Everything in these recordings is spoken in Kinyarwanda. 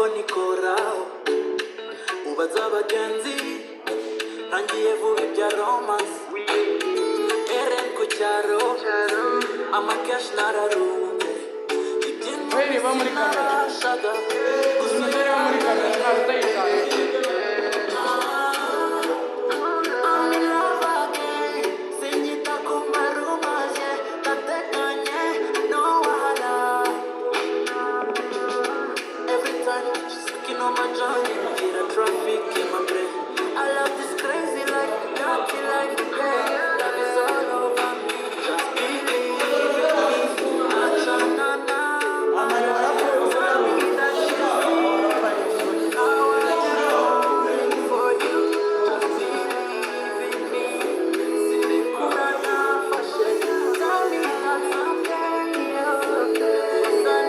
ko nikoraho ubaza abagenzi ntangiye vuba ibya romance eren ku cyaro amakeshi nararunze iby'intu sinarashaga gusa on my journey, get a traffic in my brain. I love this crazy life, dirty life, yeah. Love is all over me, just believe me. Achana, I'm tell me that you see how I do for you. Just believe in me. Sitting kurana fashion, tell me that someday you'll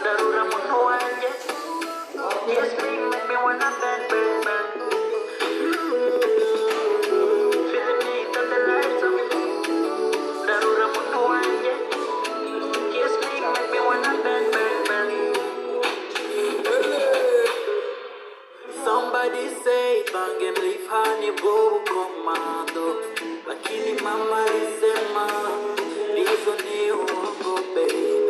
Darura muntu wanjye You scream at me when I'm bad, bad, bad Feel the need of the lights of Darura muntu wanjye You scream at me when I'm bad, bad, bad Somebody say bange mlifanye bobu komando Lakini mama lisema Hizo ni uongo babe